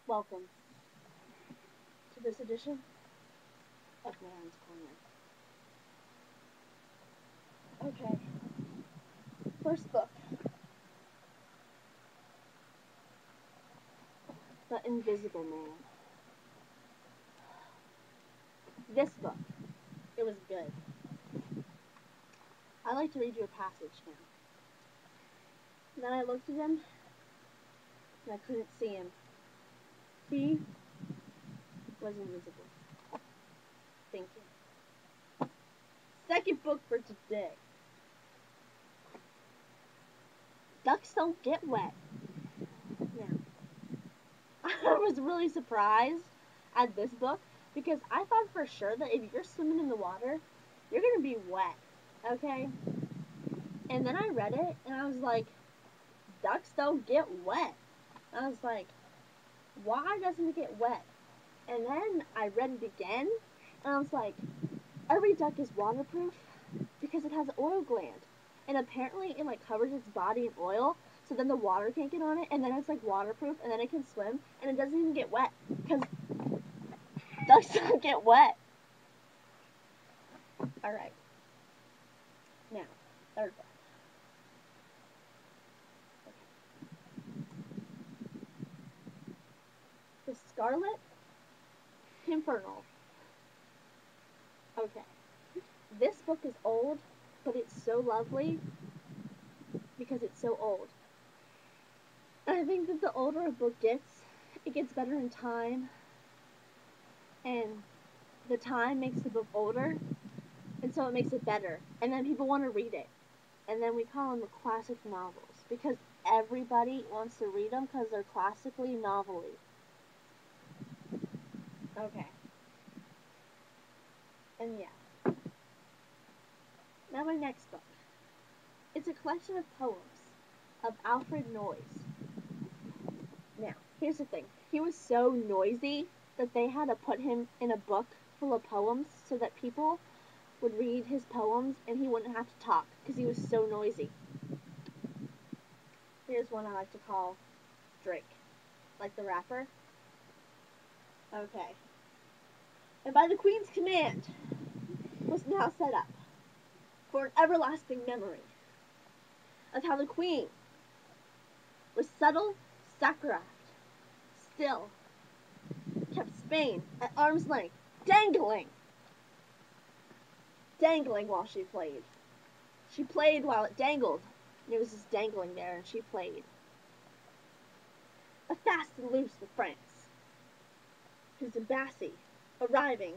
Welcome to this edition of Mairenn's Corner. Okay, first book, The Invisible Man. This book, it was good. I'd like to read you a passage now. And then I looked at him, and I couldn't see him. He was invisible. Thank you. Second book for today. Ducks don't get wet. Now, I was really surprised at this book because I thought for sure that if you're swimming in the water, you're going to be wet. Okay? And then I read it and I was like, ducks don't get wet. I was like, why doesn't it get wet? And then I read it again and I was like, every duck is waterproof because it has an oil gland. And apparently it like covers its body in oil so then the water can't get on it and then it's like waterproof and then it can swim and it doesn't even get wet because ducks don't get wet. Alright. Now, third book. The Scarlet Pimpernel. Okay. This book is old, but it's so lovely because it's so old. And I think that the older a book gets, it gets better in time. And the time makes the book older, and so it makes it better. And then people want to read it. And then we call them the classic novels because everybody wants to read them because they're classically novelly. Okay. And yeah. Now my next book. It's a collection of poems of Alfred Noyes. Now, here's the thing. He was so noisy that they had to put him in a book full of poems so that people would read his poems and he wouldn't have to talk because he was so noisy. Here's one I like to call Drake, like the rapper. Okay. And by the Queen's command was now set up for an everlasting memory of how the Queen with subtle saccharine still kept Spain at arm's length, dangling while she played. She played while it dangled, and it was just dangling there, and she played. A fast and loose with France, whose embassy, arriving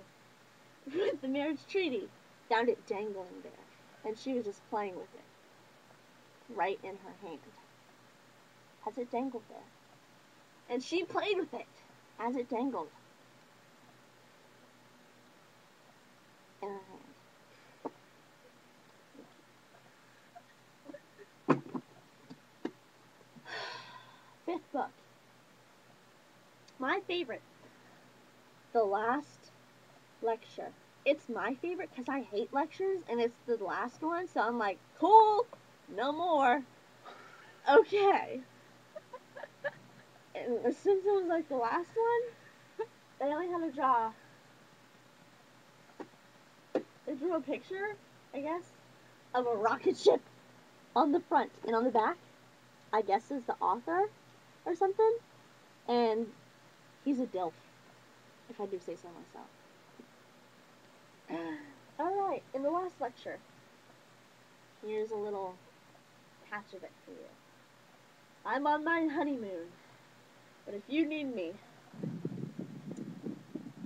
with the marriage treaty, found it dangling there, and she was just playing with it, right in her hand, as it dangled there. And she played with it as it dangled in her hand. Fifth book. My favorite. The Last Lecture. It's my favorite because I hate lectures and it's the last one, so I'm like, cool, no more. Okay. And since it was like the last one, they only had to draw. They drew a picture, I guess, of a rocket ship on the front and on the back. I guess is the author or something. And he's a DILF, if I do say so myself. Alright, in the last lecture, here's a little patch of it for you. I'm on my honeymoon, but if you need me,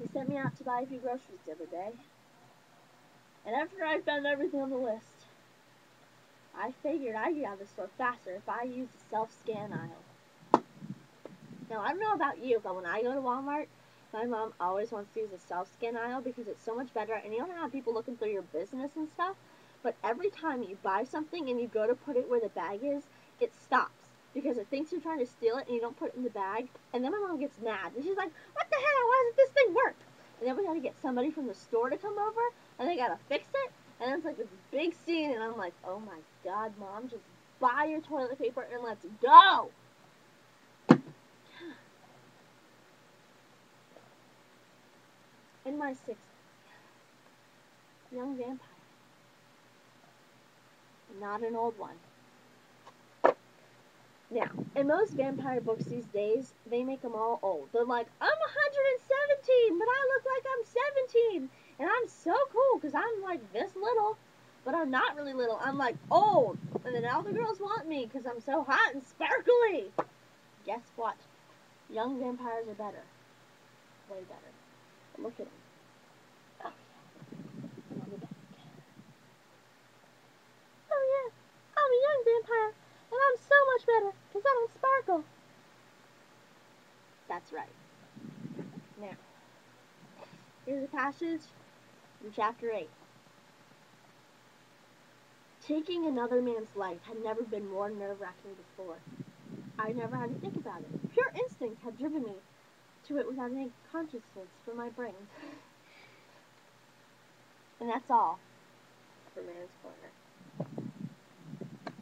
he sent me out to buy a few groceries the other day. And after I found everything on the list, I figured I'd get out of the store faster if I used the self-scan aisle. Now, I don't know about you, but when I go to Walmart, my mom always wants to use the self-scan aisle because it's so much better, and you don't have people looking through your business and stuff, but every time you buy something and you go to put it where the bag is, it stops because it thinks you're trying to steal it and you don't put it in the bag. And then my mom gets mad and she's like, "What the hell? Why doesn't this thing work?" And then we gotta get somebody from the store to come over and they gotta fix it. And it's like this big scene, and I'm like, "Oh my God, Mom, just buy your toilet paper and let's go." In my sixth, young vampire, not an old one. Now, in most vampire books these days, they make them all old. They're like, "I'm 117, but I look like I'm 17, and I'm so cool because I'm like this little, but I'm not really little. I'm like old, and then all the girls want me because I'm so hot and sparkly." Guess what? Young vampires are better, way better. Look at them. Oh yeah, on the back. "Oh yeah, I'm a young vampire, and I'm so much better because I don't sparkle." That's right. Now, here's a passage from chapter 8. Taking another man's life had never been more nerve-wracking before. I never had to think about it. Pure instinct had driven me to it without any consciousness for my brain. And that's all for Maren's Corner.